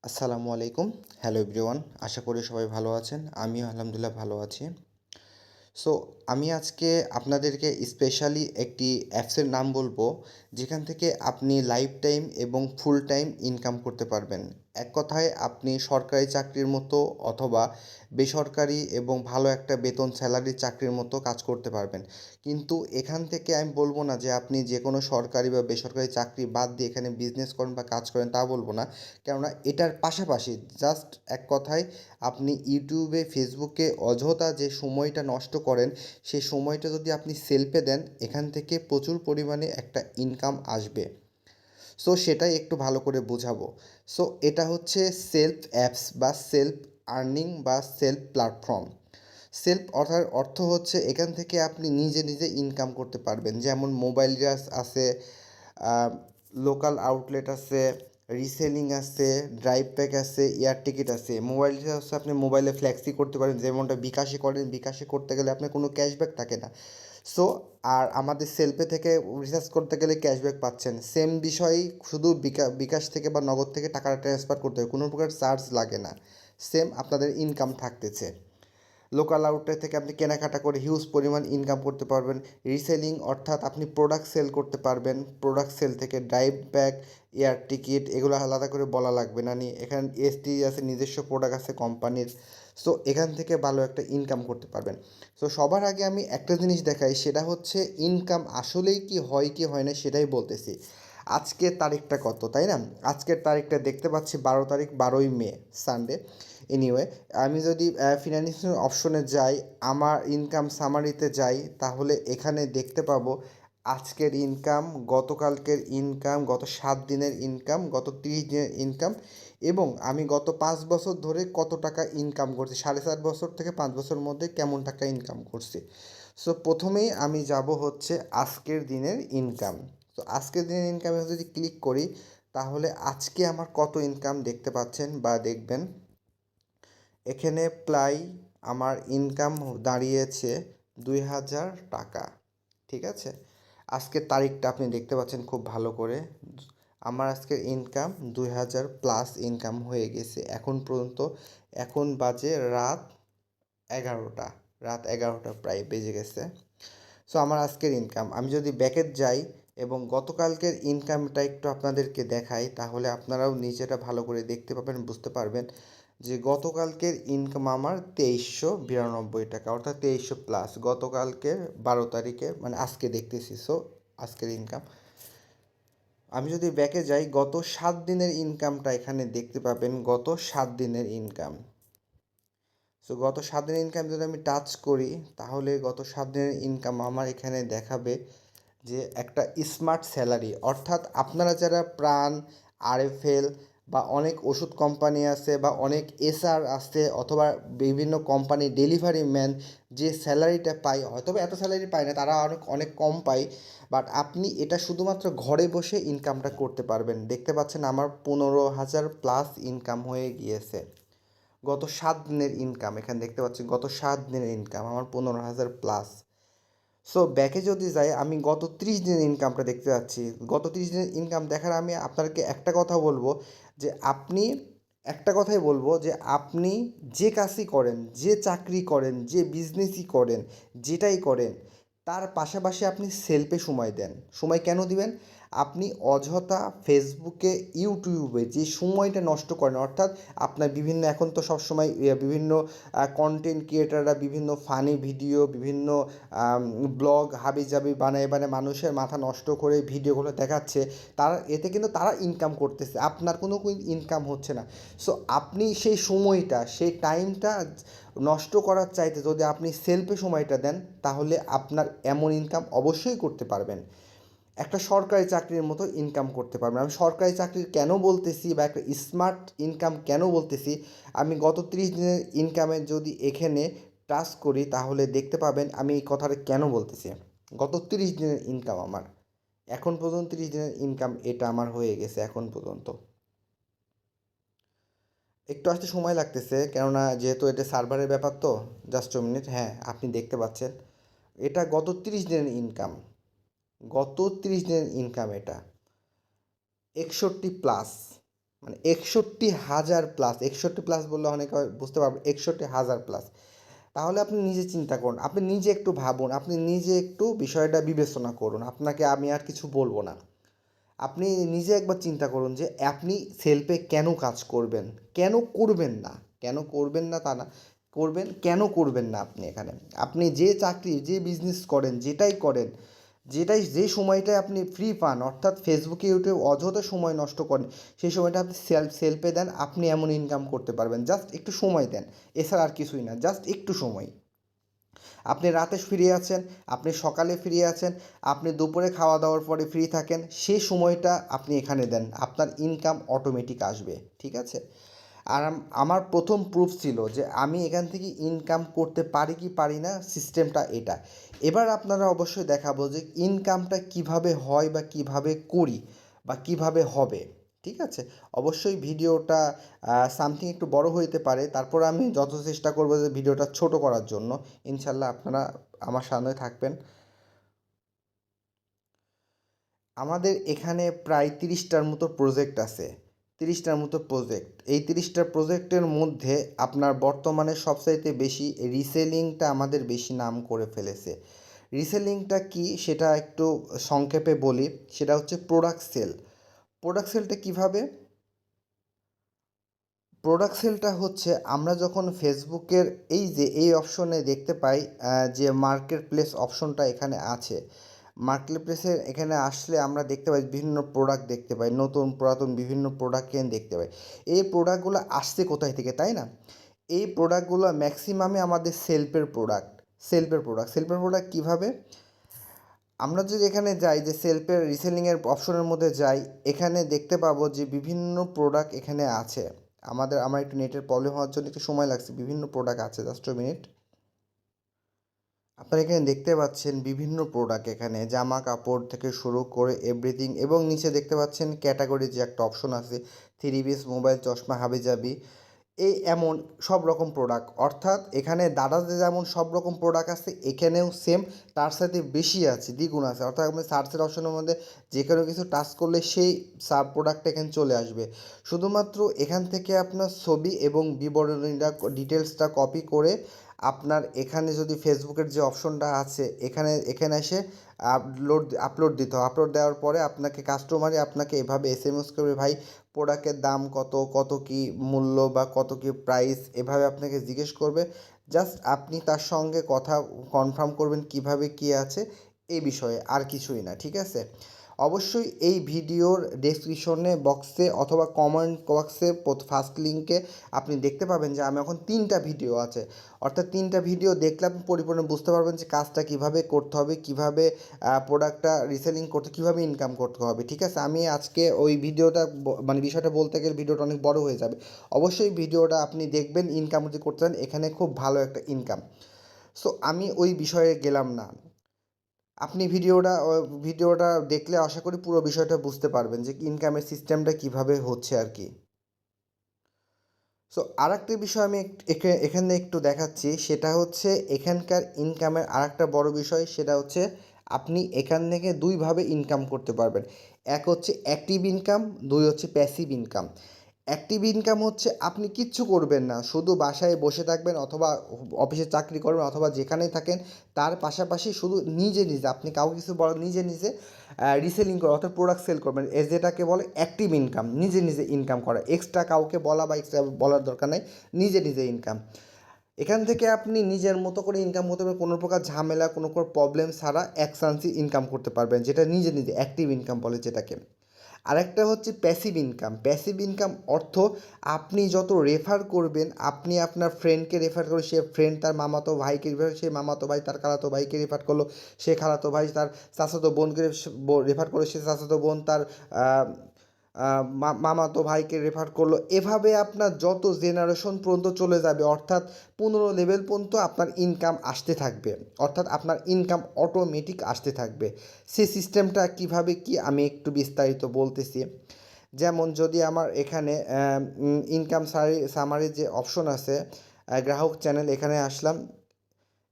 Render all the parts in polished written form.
আসসালামু আলাইকুম। Hello everyone. আশা করি সবাই ভালো আছেন। আমিও আলহামদুলিল্লাহ ভালো আছি। সো আমি আজকে আপনাদেরকে স্পেশালি একটি অ্যাপসের নাম বলবো, যেখান থেকে আপনি লাইফ টাইম এবং ফুল টাইম ইনকাম করতে পারবেন। এক কথায় আপনি সরকারি চাকরির মতো অথবা বেসরকারি এবং ভালো একটা বেতন স্যালারির চাকরির মতো কাজ করতে পারবেন। কিন্তু এখান থেকে আমি বলবো না যে আপনি যে কোনো সরকারি বা বেসরকারি চাকরি বাদ দিয়ে এখানে বিজনেস করেন বা কাজ করেন, তা বলবো না। কেননা এটার পাশাপাশি জাস্ট এক কথায় আপনি ইউটিউবে ফেসবুকে অযথা যে সময়টা নষ্ট করেন, সেই সময়টা যদি আপনি সেলফে দেন, এখান থেকে প্রচুর পরিমাণে একটা ইনকাম আসবে। সো সেটাই একটু ভালো করে বোঝাবো। সো এটা হচ্ছে সেলফ অ্যাপস বা সেলফ আর্নিং বা সেলফ প্ল্যাটফর্ম। সেলফ অর্থাৎ অর্থ হচ্ছে এখান থেকে আপনি নিজে নিজে ইনকাম করতে পারবেন। যেমন মোবাইল রিচার্জ আছে, লোকাল আউটলেট আছে, রিসেলিং আছে, ড্রাইভ প্যাক আছে, এয়ার টিকিট আছে। মোবাইল রিচার্জ হচ্ছে আপনি মোবাইলে ফ্ল্যাক্সি করতে পারেন, যেমনটা বিকাশে করেন। বিকাশে করতে গেলে আপনার কোনো ক্যাশব্যাক থাকে না। সো আর আমাদের সেলফে থেকে রিচার্জ করতে গেলে ক্যাশব্যাক পাচ্ছেন। সেম বিষয়ই, শুধু বিকাশ থেকে বা নগদ থেকে টাকাটা ট্রান্সফার করতে হবে, কোনো প্রকার চার্জ লাগে না। সেম আপনাদের ইনকাম থাকতেছে। লোকাল আউটলেট থেকে আপনি কেনাকাটা করে হিউজ পরিমাণ ইনকাম করতে পারবেন। রিসেলিং অর্থাৎ আপনি প্রোডাক্ট সেল করতে পারবেন। প্রোডাক্ট সেল থেকে ড্রাইভ ব্যাক, এয়ার টিকিট, এগুলো আলাদা করে বলা লাগবে না। এখানে এসটি আছে, নিজস্ব প্রোডাক্ট আছে কোম্পানির। সো এখান থেকে ভালো একটা ইনকাম করতে পারবেন। সো সবার আগে আমি একটা জিনিস দেখাই, সেটা হচ্ছে ইনকাম আসলেই কি হয় না সেটাই বলতেছি। আজকের তারিখটা কত, তাই না? আজকের তারিখটা দেখতে পাচ্ছি 12 তারিখ, 12ই মে, সানডে। এনিওয়ে, আমি যদি ফিনান্সিয়াল অপশনে যাই, আমার ইনকাম সামারিতে যাই, তাহলে এখানে দেখতে পাবো আজকের ইনকাম, গতকালকের ইনকাম, গত 7 দিনের ইনকাম, গত 30 দিনের ইনকাম, এবং আমি গত 5 বছর ধরে কত টাকা ইনকাম করছি, 4.5 বছর থেকে 5 বছরের মধ্যে কেমন টাকা ইনকাম করছি। সো প্রথমেই আমি যাব হচ্ছে আজকের দিনের ইনকাম। তো আজকের দিনের ইনকামে যদি ক্লিক করি, তাহলে আজকে আমার কত ইনকাম দেখতে পাচ্ছেন বা দেখবেন। এখানে প্রায় আমার ইনকাম দাঁড়িয়েছে 2,000 টাকা। ঠিক আছে, আজকের তারিখটা আপনি দেখতে পাচ্ছেন খুব ভালো করে। আমার আজকের ইনকাম 2,000+ ইনকাম হয়ে গেছে এখন পর্যন্ত। এখন বাজে রাত 11টা, রাত 11টা প্রায় বেজে গেছে। সো আমার আজকের ইনকাম, আমি যদি ব্যাকে যাই এবং গতকালকের ইনকামটা একটু আপনাদেরকে দেখাই, তাহলে আপনারাও নিজেরা ভালো করে দেখতে পাবেন, বুঝতে পারবেন যে গতকালকের ইনকাম আমার 2,392 টাকা, অর্থাৎ 2,300+। গতকালকের 12 তারিখে, মানে আজকে দেখতেছি। সো আজকের ইনকাম, আমি যদি ব্যাকে যাই, গত 7 দিনের ইনকামটা এখানে দেখতে পাবেন, গত 7 দিনের ইনকাম। সো গত 7 দিনের ইনকাম যদি আমি টাচ করি, তাহলে গত 7 দিনের ইনকাম আমার এখানে দেখাবে যে একটা স্মার্ট স্যালারি। অর্থাৎ আপনারা যারা প্রাণ, আরএফএল বা অনেক ওষুধ কোম্পানি আছে বা অনেক এসআর আছে, অথবা বিভিন্ন কোম্পানি ডেলিভারি ম্যান যে স্যালারিটা পায়, হয়তো বা এত স্যালারি পায় না, তারা অনেক অনেক কম পায়। বাট আপনি এটা শুধুমাত্র ঘরে বসে ইনকামটা করতে পারবেন। দেখতে পাচ্ছেন আমার 15,000+ ইনকাম হয়ে গিয়েছে। গত 7 দিনের ইনকাম এখানে দেখতে পাচ্ছি, গত 7 দিনের ইনকাম আমার 15,000+। সো ব্যাকে যদি যাই, আমি গত 30 দিনের ইনকামটা দেখতে পাচ্ছি। গত 30 দিনের ইনকাম দেখার আমি আপনাকে একটা কথা বলবো, যে আপনি, একটা কথাই বলবো, যে আপনি যে কাজই করেন, যে চাকরি করেন, যে বিজনেসই করেন, যেটাই করেন, তার পাশাপাশি আপনি সেলফে সময় দেন। সময় কেন দিবেন? আপনি অযথা ফেসবুকে, ইউটিউবে যে সময়টা নষ্ট করেন, অর্থাৎ আপনার বিভিন্ন, এখন তো সবসময় বিভিন্ন কন্টেন্ট ক্রিয়েটাররা বিভিন্ন ফানি ভিডিও, বিভিন্ন ব্লগ হাবিজাবি বানায় বানায় মানুষের মাথা নষ্ট করে ভিডিওগুলো দেখাচ্ছে। তারা এতে কিন্তু তারা ইনকাম করতেছে, আপনার কোনো ইনকাম হচ্ছে না। সো আপনি সেই সময়টা, সেই টাইমটা নষ্ট করার চাইতে যদি আপনি সেলফে সময়টা দেন, তাহলে আপনার এমন ইনকাম অবশ্যই করতে পারবেন, একটা সরকারি চাকরির মতো ইনকাম করতে পারবেন। আমি সরকারি চাকরির কেন বলতেছি বা একটা স্মার্ট ইনকাম কেন বলতেছি, আমি গত 30 দিনের ইনকামে যদি এখানে টাচ করি, তাহলে দেখতে পাবেন আমি এই কথাটা কেন বলতেছি। গত 30 দিনের ইনকাম আমার এখন পর্যন্ত, 30 দিনের ইনকাম এটা আমার হয়ে গেছে এখন পর্যন্ত। একটু আসতে সময় লাগতেছে, কেননা যেহেতু এটা সার্ভারের ব্যাপার, তো জাস্ট মিনিট। হ্যাঁ, আপনি দেখতে পাচ্ছেন এটা গত 30 দিনের ইনকাম। গত 30 দিনের ইনকাম এটা 61+। মানে ৬১,০০০ প্লাস, ৬১ প্লাস বললে অনেকে বুঝতে পারবে, ৬১,০০০ প্লাস। তাহলে আপনি নিজে চিন্তা করুন, আপনি নিজে একটু ভাবুন, আপনি নিজে একটু বিষয়টা বিবেচনা করুন, আপনাকে আমি আর কিছু বলবো না। আপনি নিজে একবার চিন্তা করুন যে আপনি সেলফে কেন কাজ করবেন, কেন করবেন না, কেন করবেন না তা না, করবেন, কেন করবেন না আপনি এখানে। আপনি যে চাকরি, যে বিজনেস করেন, যেটাই করেন, যে সময়টায় আপনি ফ্রি পান, অর্থাৎ ফেসবুকে ইউটিউব অযথা সময় নষ্ট করেন, সেই সময়টা আপনি সেলফে দেন, আপনি এমন ইনকাম করতে পারবেন। জাস্ট একটু সময় দেন, এছাড়া আর কিছুই না, জাস্ট একটু সময়। আপনি রাতে ফ্রি আছেন, আপনি সকালে ফ্রি আছেন, আপনি দুপুরে খাওয়া দাওয়ার পরে ফ্রি থাকেন, সেই সময়টা আপনি এখানে দেন, আপনার ইনকাম অটোমেটিক আসবে, ঠিক আছে? আর আমার প্রথম প্রুফ ছিল যে আমি এখান থেকে ইনকাম করতে পারি কি পারি না, সিস্টেমটা এটা। এবার আপনারা অবশ্যই দেখাবো যে ইনকামটা কিভাবে হয় বা কিভাবে করি বা কিভাবে হবে, ঠিক আছে? অবশ্যই ভিডিওটা সামথিং একটু বড় হইতে পারে, তারপর আমি যত চেষ্টা করবো যে ভিডিওটা ছোট করার জন্য। ইনশাল্লাহ আপনারা আমার সামনে থাকবেন। আমাদের এখানে প্রায় ৩০টার মতো প্রজেক্ট আছে, ৩০টার মতো প্রজেক্ট। এই ৩০টা প্রজেক্টের মধ্যে আপনার বর্তমানে সবচাইতে বেশি রিসেলিংটা আমাদের বেশি নাম করে ফেলেছে। রিসেলিংটা কি সেটা একটু সংক্ষেপে বলি, সেটা হচ্ছে প্রোডাক্ট সেল। প্রোডাক্ট সেলটা কীভাবে? প্রোডাক্ট সেলটা হচ্ছে আমরা যখন ফেসবুকের এই অপশনে দেখতে পাই যে মার্কেট প্লেস অপশনটা এখানে আছে, মার্কেট প্লেসের এখানে আসলে আমরা দেখতে পাই বিভিন্ন প্রোডাক্ট দেখতে পাই, নতুন পুরাতন বিভিন্ন প্রোডাক্ট দেখতে পাই। এই প্রোডাক্টগুলো আসছে কোথায় থেকে, তাই না? এই প্রোডাক্টগুলো ম্যাক্সিমামই আমাদের সেলফের প্রোডাক্ট কীভাবে? আমরা যদি এখানে যাই যে সেলফের রিসেলিংয়ের অপশনের মধ্যে যাই, এখানে দেখতে পাবো যে বিভিন্ন প্রোডাক্ট এখানে আছে। আমার একটু নেটের প্রবলেম হওয়ার জন্য একটু সময় লাগছে, বিভিন্ন প্রোডাক্ট আছে, জাস্ট মিনিট। আপনারা এখানে দেখতে পাচ্ছেন বিভিন্ন প্রোডাক্ট, এখানে জামা কাপড় থেকে শুরু করে এভরিথিং, এবং নিচে দেখতে পাচ্ছেন ক্যাটাগরি যে একটা অপশন আছে, থ্রি পিস, মোবাইল, চশমা, হাবিজাবি, এই এমন সব রকম প্রোডাক্ট। অর্থাৎ এখানে দাদাদের যেমন সব রকম প্রোডাক্ট আছে, এখানেও সেম, তার সাথে বেশি আছে, দ্বিগুণ আছে। অর্থাৎ আপনি সার্চের অপশনের মধ্যে যে কোনো কিছু টাচ করলে সেই সাব প্রোডাক্টটা এখানে চলে আসবে। শুধুমাত্র এখান থেকে আপনার ছবি এবং বিবরণীটা, ডিটেলসটা কপি করে আপনার এখানে যদি ফেসবুকের যে অপশনটা আছে, এখানে এসে আপলোড দিতে হবে। আপলোড দেওয়ার পরে আপনাকে কাস্টমারই আপনাকে এভাবে এসএমএস করবে, ভাই প্রোডাক্টের দাম কত, কত কী মূল্য বা কত কী প্রাইস, এভাবে আপনাকে জিজ্ঞেস করবে। জাস্ট আপনি তার সঙ্গে কথা কনফার্ম করবেন কিভাবে কী আছে এই বিষয়ে, আর কিছুই না, ঠিক আছে? অবশ্যই এই ভিডিওর ডেসক্রিপশনে বক্সে অথবা কমেন্ট বক্সে ফার্স্ট লিঙ্কে আপনি দেখতে পাবেন যে আমি এখন 3টা ভিডিও আছে। অর্থাৎ 3টা ভিডিও দেখলে আপনি পরিপূর্ণ বুঝতে পারবেন যে কাজটা কীভাবে করতে হবে, কীভাবে প্রোডাক্টটা রিসেলিং করতে, কীভাবে ইনকাম করতে হবে, ঠিক আছে? আমি আজকে ওই ভিডিওটা মানে বিষয়টা বলতে গেলে ভিডিওটা অনেক বড় হয়ে যাবে। অবশ্যই ভিডিওটা আপনি দেখবেন, ইনকাম যদি করতে চান এখানে খুব ভালো একটা ইনকাম। সো আমি ওই বিষয়ে গেলাম না। আপনি ভিডিওটা দেখলে আশা করি পুরো বিষয়টা বুঝতে পারবেন যে ইনকামের সিস্টেমটা কীভাবে হচ্ছে আর কি। সো আরেকটা বিষয় আমি এখানে একটু দেখাচ্ছি, সেটা হচ্ছে এখানকার ইনকামের আরেকটা বড় বিষয়, সেটা হচ্ছে আপনি এখান থেকে দুইভাবে ইনকাম করতে পারবেন। এক হচ্ছে অ্যাক্টিভ ইনকাম, দুই হচ্ছে প্যাসিভ ইনকাম। অ্যাক্টিভ ইনকাম হচ্ছে আপনি কিচ্ছু করবেন না, শুধু বাসায় বসে থাকবেন অথবা অফিসে চাকরি করবেন অথবা যেখানেই থাকেন, তার পাশাপাশি শুধু নিজে নিজে, আপনি কাউকে কিছু বলেন, নিজে নিজে রিসেলিং করে অর্থাৎ প্রোডাক্ট সেল করবেন, যেটাকে বলে অ্যাক্টিভ ইনকাম, নিজে নিজে ইনকাম করা, এক্সট্রা কাউকে বলা বা এক্সট্রা বলার দরকার নেই, নিজে নিজে ইনকাম। এখান থেকে আপনি নিজের মতো করে ইনকাম করতে পারবেন, কোনো প্রকার ঝামেলা, কোনো প্রকার প্রবলেম ছাড়া এক চান্সে ইনকাম করতে পারবেন, যেটা নিজে নিজে অ্যাক্টিভ ইনকাম বলে যেটাকে। আরেকটা হচ্ছে প্যাসিভ ইনকাম। প্যাসিভ ইনকাম অর্থ আপনি যত রেফার করবেন, আপনি আপনার ফ্রেন্ডকে রেফার করে, সে ফ্রেন্ড তার মামাতো ভাইকে রেফার, সে মামাতো ভাই তার খালাতো ভাইকে রেফার করলো, সে খালাতো ভাই তার চাচাতো বোনকে রেফার করলো, সে চাচাতো বোন তার মামাতো ভাইকে রেফার করলো। এভাবে আপনার যত জেনারেশন পর্যন্ত চলে যাবে, অর্থাৎ 15 লেভেল পর্যন্ত আপনার ইনকাম আসতে থাকবে, অর্থাৎ আপনার ইনকাম অটোমেটিক আসতে থাকবে। সেই সিস্টেমটা কিভাবে কি আমি একটু বিস্তারিত বলতেছি। যেমন যদি আমার এখানে ইনকাম সামারি যে অপশন আছে, গ্রাহক চ্যানেল, এখানে আসলাম।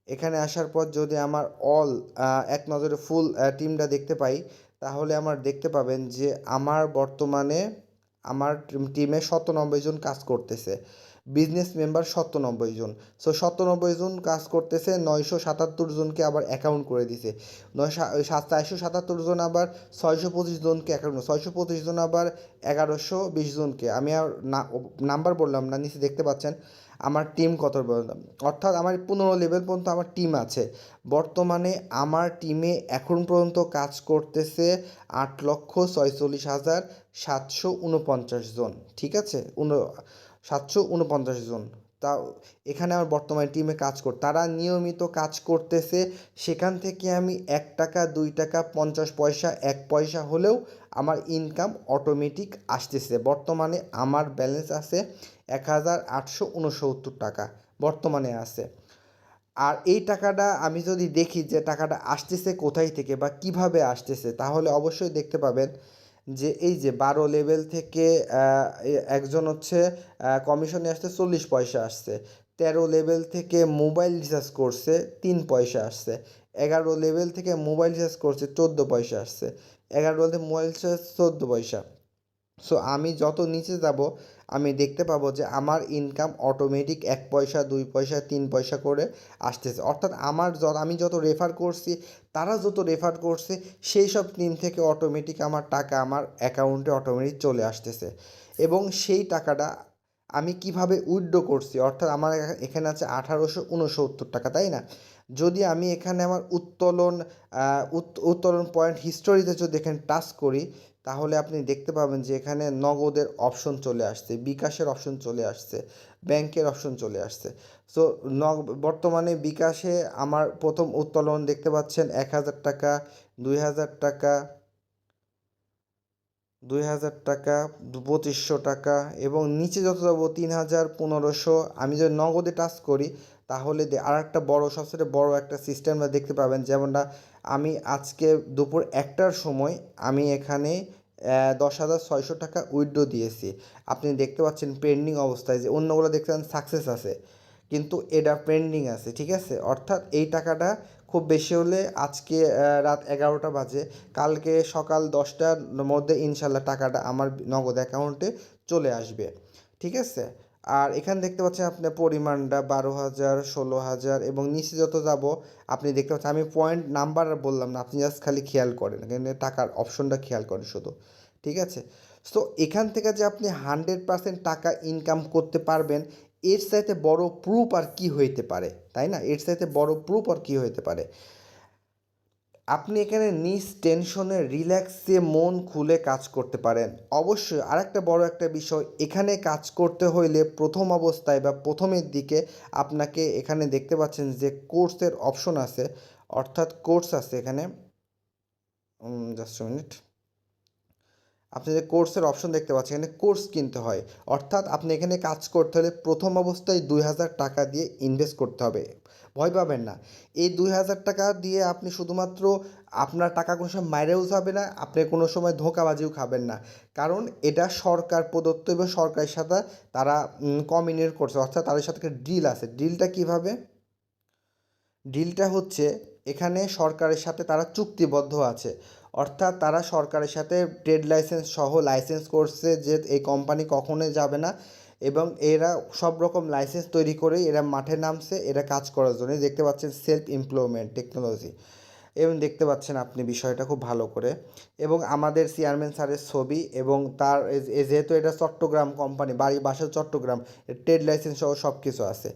এখানে আসার পর যদি আমার এক নজরে ফুল টিমটা দেখতে পাই, তাহলে আমার দেখতে পাবেন যে আমার বর্তমানে আমার টিমে 97 জন কাজ করতেছে, বিজনেস মেম্বার 97 জন। সো 97 জন কাজ করতেছে, 977 জনকে আবার অ্যাকাউন্ট করে দিছে, 477 জন আবার 625 জনকে অ্যাকাউন্ট, 625 জন আবার 1120 জনকে। আমি আর নাম্বার বললাম না, নিচে দেখতে পাচ্ছেন আমার টিম কত বড়। অর্থাৎ আমার 15 লেভেল পর্যন্ত আমার টিম আছে। বর্তমানে আমার টিমে এখন পর্যন্ত কাজ করতেছে 8,46,749 জন, ঠিক আছে, 749 জন। তা এখানে আমার বর্তমানে টিমে কাজ তারা নিয়মিত কাজ করতেছে, সেখান থেকে আমি 1 টাকা 2 টাকা 50 পয়সা 1 পয়সা হলেও আমার ইনকাম অটোমেটিক আসতেছে। বর্তমানে আমার ব্যালেন্স আছে 1,869 টাকা বর্তমানে আছে। আর এই টাকাটা আমি যদি দেখি যে টাকাটা আসতেছে কোথায় থেকে বা কিভাবে আসতেছে, তাহলে অবশ্যই দেখতে পাবেন যে এই যে 12 লেভেল থেকে একজন হচ্ছে কমিশনে আসছে 40 পয়সা আসছে, 13 লেভেল থেকে মোবাইল রিচার্জ করছে 3 পয়সা আসছে, 11 লেভেল থেকে মোবাইল রিচার্জ করছে 14 পয়সা আসছে, 11 লেভেল থেকে মোবাইল রিচার্জ 14 পয়সা। সো আমি যত নিচে যাব আমি দেখতে পাবো যে আমার ইনকাম অটোমেটিক 1 পয়সা 2 পয়সা 3 পয়সা করে আসতেছে। অর্থাৎ আমি যত রেফার করছি, তারা যত রেফার করছে, সেই সব টিম থেকে অটোমেটিক আমার টাকা আমার অ্যাকাউন্টে অটোমেটিক চলে আসতেছে। এবং সেই টাকাটা আমি কিভাবে উইথড্র করছি, অর্থাৎ আমার এখানে আছে 1869 টাকা, তাই না? যদি আমি এখানে আমার উত্তোলন পয়েন্ট হিস্টোরিতে যদি এখানে টাচ করি, তাহলে আপনি দেখতে পাবেন যে এখানে নগদের অপশন চলে আসছে, বিকাশের অপশন চলে আসছে, ব্যাংকের অপশন চলে আসছে। সো বর্তমানে বিকাশে আমার প্রথম উত্তোলন দেখতে পাচ্ছেন 1,000 টাকা, 2,000 টাকা, 2,000 টাকা, 2,500 টাকা, এবং নিচে যত যাবো 3,000, 1,500। আমি যদি নগদে টাচ করি, তাহলে আর একটা বড়ো, সবচেয়ে বড় একটা সিস্টেম দেখতে পাবেন, যেমনটা আমি আজকে দুপুর 1টার সময় আমি এখানে 10,600 টাকা উইথড্র দিয়েছি। আপনি দেখতে পাচ্ছেন পেন্ডিং অবস্থায়, যে অন্যগুলো দেখতে পাচ্ছেন সাকসেস আছে, কিন্তু এটা পেন্ডিং আছে, ঠিক আছে? অর্থাৎ এই টাকাটা খুব বেশি হলে আজকে রাত 11টা বাজে, কালকে সকাল 10টার মধ্যে ইনশাল্লাহ টাকাটা আমার নগদ অ্যাকাউন্টে চলে আসবে, ঠিক আছে? আর এখানে দেখতে পাচ্ছেন আপনার পরিমাণটা 12,000, 16,000, এবং নিচে যত যাব আপনি দেখতে পাচ্ছেন, আমি পয়েন্ট নাম্বার আর বললাম না, আপনি জাস্ট খালি খেয়াল করেন, এখানে টাকার অপশনটা খেয়াল করেন শুধু, ঠিক আছে? সো এখান থেকে যে আপনি 100% টাকা ইনকাম করতে পারবেন, এর চাইতে বড় প্রুফ আর কি হইতে পারে, তাই না? এর চাইতে বড় প্রুফ আর কি হইতে পারে? আপনি এখানে নিজ টেনশনে রিল্যাক্সে মন খুলে কাজ করতে পারেন। অবশ্যই আরেকটা বড় একটা বিষয়, এখানে কাজ করতে হইলে প্রথম অবস্থায় বা প্রথমের দিকে আপনাকে এখানে দেখতে পাচ্ছেন যে কোর্সের অপশন আছে, অর্থাৎ কোর্স আছে এখানে, জাস্ট মিনিট, আপনি যে কোর্সের অপশন দেখতে পাচ্ছেন, এখানে কোর্স কিনতে হয়। অর্থাৎ আপনি এখানে কাজ করতে হলে প্রথম অবস্থায় 2,000 টাকা দিয়ে ইনভেস্ট করতে হবে। ভয় পাবেন না, এই 2,000 টাকা দিয়ে আপনি শুধুমাত্র আপনার টাকা কোনো সময় মাইরেও যাবে না, আপনি কোনো সময় ধোঁকাবাজিও খাবেন না। কারণ এটা সরকার প্রদত্ত এবং সরকারের সাথে তারা কমিউনিকেট করছে, অর্থাৎ তাদের সাথে ডিল আছে। ডিলটা কীভাবে? ডিলটা হচ্ছে, এখানে সরকারের সাথে তারা চুক্তিবদ্ধ আছে, অর্থাৎ তারা সরকারের সাথে ট্রেড লাইসেন্স সহ লাইসেন্স করছে যে এই কোম্পানি কখনোই যাবে না, এবং এরা সব রকম লাইসেন্স তৈরি করে এরা মাঠে নামছে, এরা কাজ করার জন্য। দেখতে পাচ্ছেন সেলফ এমপ্লয়মেন্ট টেকনোলজি, এবং দেখতে পাচ্ছেন আপনি বিষয়টা খুব ভালো করে, এবং আমাদের চেয়ারম্যান স্যারের ছবি, এবং তার যেহেতু এটা চট্টগ্রাম কোম্পানি, বাসা চট্টগ্রাম, ট্রেড লাইসেন্স সহ সব কিছু আছে।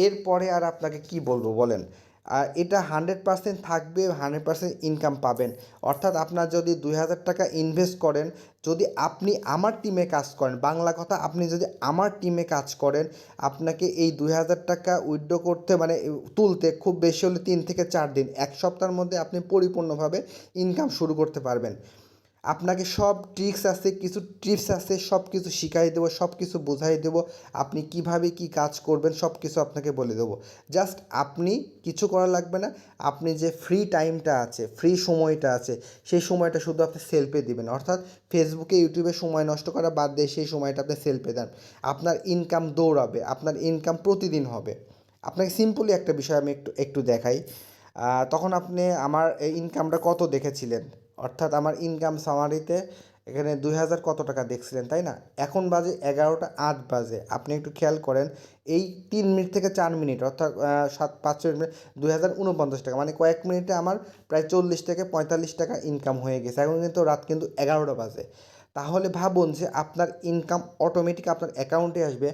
এরপরে আর আপনাকে কি বলবো বলেন? আর এটা 100% থাকবে, 100% ইনকাম পাবেন। অর্থাৎ আপনার যদি 2,000 টাকা ইনভেস্ট করেন, যদি আপনি আমার টিমে কাজ করেন, বাংলা কথা, আপনি যদি আমার টিমে কাজ করেন, আপনাকে এই 2,000 টাকা উইথড্র করতে মানে তুলতে খুব বেশি হলে 3 থেকে 4 দিন, 1 সপ্তাহের মধ্যে আপনি পরিপূর্ণভাবে ইনকাম শুরু করতে পারবেন। আপনাকে সব ট্রিক্স আছে, কিছু টিপস আছে, সব কিছু শিখাই দেবো, সব কিছু বোঝাই দেবো, আপনি কিভাবে কি কাজ করবেন সব কিছু আপনাকে বলে দেবো। জাস্ট আপনি কিছু করা লাগবে না, আপনি যে ফ্রি টাইমটা আছে, ফ্রি সময়টা আছে, সেই সময়টা শুধু আপনি সেলফে দিবেন। অর্থাৎ ফেসবুকে, ইউটিউবে সময় নষ্ট করা বাদ দিয়ে সেই সময়টা আপনি সেলফে দেন, আপনার ইনকাম দৌড়াবে, আপনার ইনকাম প্রতিদিন হবে। আপনাকে সিম্পলি একটা বিষয় আমি একটু একটু দেখাই। তখন আপনি আমার এই ইনকামটা কত দেখেছিলেন, অর্থাৎ আমার ইনকাম সামারিতে এখানে 2000 কত টাকা দেখছিলেন, তাই না? এখন বাজে 11টা 8 বাজে। আপনি একটু খেয়াল করেন, এই 3 মিনিট থেকে 4 মিনিট অর্থাৎ 7-5 মিনিট 2049 টাকা, মানে কয়েক মিনিটে আমার প্রায় 40 থেকে 45 টাকা ইনকাম হয়ে গেছে। এখন কিন্তু রাত কিন্তু 11টা বাজে। তাহলে ভাবুন যে আপনার ইনকাম অটোমেটিক আপনার অ্যাকাউন্টে আসবে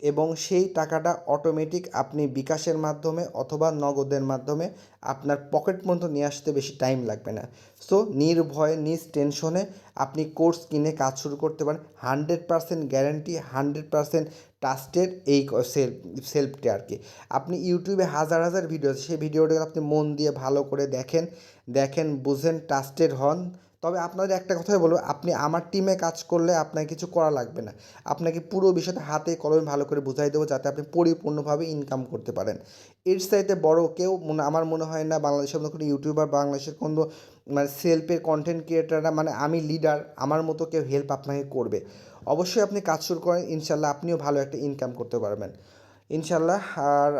এবং সেই টাকাটা অটোমেটিক আপনি বিকাশের মাধ্যমে অথবা নগদের মাধ্যমে আপনার পকেট পর্যন্ত নিয়ে আসতে বেশি টাইম লাগবে না। সো নির্ভয়ে নিজ টেনশনে আপনি কোর্স কিনে কাজ শুরু করতে পারেন। 100% গ্যারান্টি, 100% ট্রাস্টেড এই সেলফটি আর কি। আপনি ইউটিউবে হাজার হাজার ভিডিও আছে, সেই ভিডিওগুলো আপনি মন দিয়ে ভালো করে দেখেন, বুঝেন, ট্রাস্টেড হন। তবে আপনাদের একটা কথাই বলবো, আপনি আমার টিমে কাজ করলে আপনার কিছু করা লাগবে না। আপনাকে পুরো বিষয়টা হাতে কলমে ভালো করে বুঝাই দেবো, যাতে আপনি পরিপূর্ণভাবে ইনকাম করতে পারেন। এর চাইতে বড় কেউ আমার মনে হয় না বাংলাদেশের মতো কোনো ইউটিউবার, বাংলাদেশের কোনো মানে সেলফের কন্টেন্ট ক্রিয়েটাররা, মানে আমি লিডার, আমার মতো কেউ হেল্প আপনাকে করবে। অবশ্যই আপনি কাজ শুরু করেন, ইনশাল্লাহ আপনিও ভালো একটা ইনকাম করতে পারবেন ইনশাল্লাহ। আর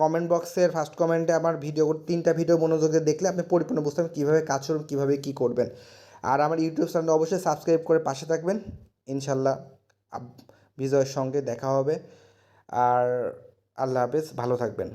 কমেন্ট বক্সের ফার্স্ট কমেন্টে আমার ভিডিও 3টা ভিডিও মনোযোগে দেখলে আপনি পরিপূর্ণ বুঝতে পারবেন কীভাবে কাজ শুরু, কীভাবে কী করবেন। আর আমার ইউটিউব চ্যানেল অবশ্যই সাবস্ক্রাইব করে পাশে থাকবেন। ইনশাল্লাহ বিজয়ের সঙ্গে দেখা হবে। আর আল্লাহ হাফেজ, ভালো থাকবেন।